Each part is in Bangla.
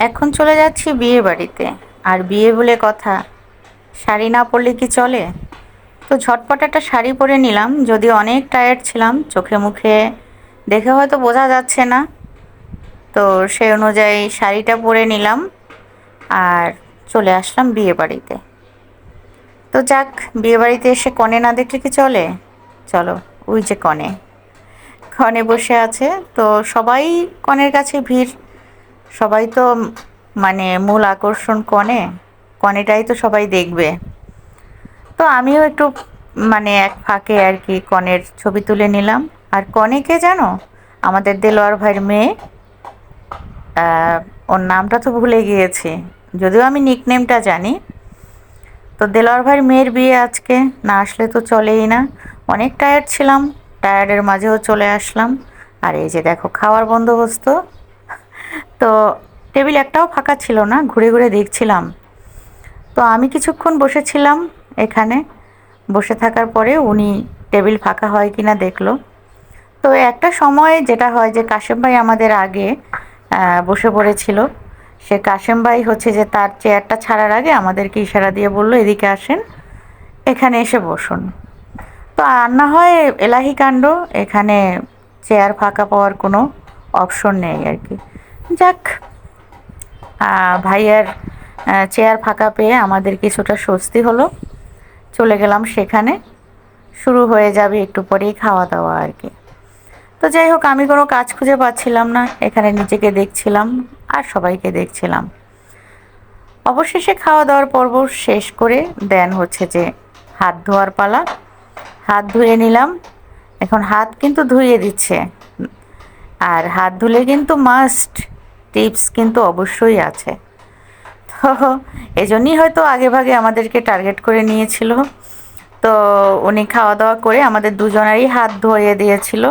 এখন চলে যাচ্ছি বিয়ে বাড়িতে। আর বিয়ে বলে কথা, শাড়ি না পরলে কি চলে? তো ঝটপট একটা শাড়ি পরে নিলাম, যদিও অনেক টায়ার্ড ছিলাম, চোখে মুখে দেখে হয়তো বোঝা যাচ্ছে না। তো সেই অনুযায়ী শাড়িটা পরে নিলাম আর চলে আসলাম বিয়ে বাড়িতে। তো যাক, বিয়ে বাড়িতে এসে কনে না দেখলে কি চলে? চলো, ওই যে কনে, কনে বসে আছে। তো সবাই কনের কাছে ভিড়, সবাই তো মানে মূল আকর্ষণ কনে, কনেটাই তো সবাই দেখবে। তো আমিও একটু মানে এক ফাঁকে আর কি কনের ছবি তুলে নিলাম। আর কনেকে জানো, আমাদের দেলোয়ার ভাইয়ের মেয়ে, আহ, ওর নামটা তো ভুলে গিয়েছি, যদিও আমি নিকনেমটা জানি। তো দেলোয়ার ভাইয়ের মেয়ের বিয়ে আজকে, না আসলে তো চলেই না। অনেক টায়ার্ড ছিলাম, টায়ার্ডের মাঝেও চলে আসলাম। আর এই যে দেখো খাওয়ার বন্দোবস্ত। তো টেবিল একটাও ফাঁকা ছিল না, ঘুরে ঘুরে দেখছিলাম। তো আমি কিছুক্ষণ বসেছিলাম এখানে, বসে থাকার পরে উনি টেবিল ফাঁকা হয় কিনা দেখলো। তো একটা সময় যেটা হয় যে কাশেম ভাই আমাদের আগে বসে পড়েছিল। সে কাশেম ভাই হচ্ছে যে তার চেয়ারটা ছাড়ার আগে আমাদেরকে ইশারা দিয়ে বলল, এদিকে আসেন, এখানে এসে বসুন। তো আর না হয় এলাহি কাণ্ড, এখানে চেয়ার ফাঁকা পাওয়ার কোনো অপশন নেই আর কি। যাক, ভাইয়ার চেয়ার ফাঁকা পেয়ে আমাদের কিছুটা স্বস্তি হলো। চলে গেলাম সেখানে, শুরু হয়ে যাবে একটু পরেই খাওয়া দাওয়া আর কি। তো যাই হোক, আমি কোনো কাজ খুঁজে পাচ্ছিলাম না, এখানে নিজেকে দেখছিলাম আর সবাইকে দেখছিলাম। অবশেষে খাওয়া দাওয়ার পর্ব শেষ করে দেন হচ্ছে যে হাত ধোয়ার পালা। হাত ধুয়ে নিলাম, এখন হাত কিন্তু ধুয়ে দিচ্ছে। আর হাত ধুলে কিন্তু মাস্ট টিপস কিন্তু অবশ্যই আছে। তো এজন্যই হয়তো আগেভাগে আমাদেরকে টার্গেট করে নিয়েছিল। তো উনি খাওয়া দাওয়া করে আমাদের দুজনারই হাত ধুয়ে দিয়েছিল।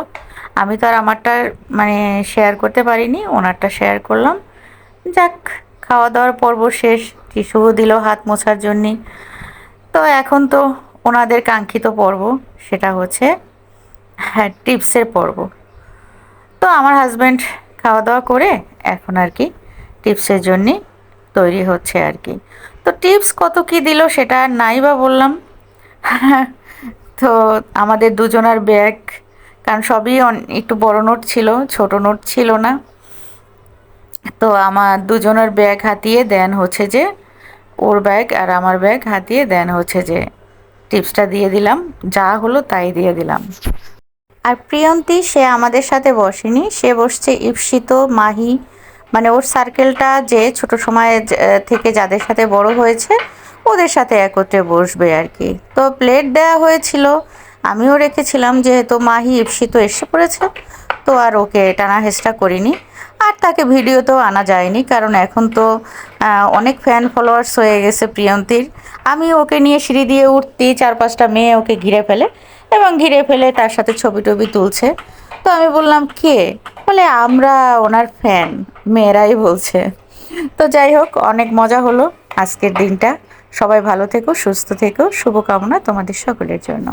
আমি তো আর আমারটা মানে শেয়ার করতে পারিনি, ওনারটা শেয়ার করলাম। যাক, খাওয়া দাওয়ার পর্ব শেষ, টিস্যুও দিল হাত মোছার জন্যে। তো এখন তো ওনাদের কাঙ্ক্ষিত পর্ব, সেটা হচ্ছে হ্যাঁ টিপসের পর্ব। তো আমার হাজব্যান্ড খাওয়া দাওয়া করে এখন আর কি টিপসের জন্যে তৈরি হচ্ছে আর কি। তো টিপস কত কি দিল সেটা আর নাই বা বললাম। তো আমাদের দুজনার ব্যাগ, কারণ সবই একটু বড় নোট ছিল, ছোট নোট ছিল না। তো আমার দুজনের ব্যাগ হাতিয়ে দেন হচ্ছে যে, ওর ব্যাগ আর আমার ব্যাগ হাতিয়ে দেন হচ্ছে যে টিপসটা দিয়ে দিলাম, যা হলো তাই দিয়ে দিলাম। আর প্রিয়ন্তী সে আমাদের সাথে বসেনি, সে বসছে ঈপ্সিত, মাহি, মানে ওর সার্কেলটা যে ছোট সময় থেকে যাদের সাথে বড় হয়েছে ওদের সাথে একত্রে বসবে আর কি। তো প্লেট দেওয়া হয়েছিল, আমিও রেখেছিলাম, যেহেতু মাহি ঈপ্সিত এসে পড়েছে, তো আর ওকে টানা হেঁচড়া করিনি। আর তাকে ভিডিওতেও আনা যায়নি, কারণ এখন তো অনেক ফ্যান ফলোয়ার্স হয়ে গেছে প্রিয়ন্তীর। আমি ওকে নিয়ে সিঁড়ি দিয়ে উঠতেই 4-5টা মেয়ে ওকে ঘিরে ফেলে, এবং ঘিরে ফেলে তার সাথে ছবি টবি তুলছে। তো আমি বললাম কে, বলে আমরা ওনার ফ্যান, মেয়েরাই বলছে। তো যাই হোক, অনেক মজা হলো আজকের দিনটা। সবাই ভালো থেকো, সুস্থ থেকো, শুভকামনা তোমাদের সকলের জন্য।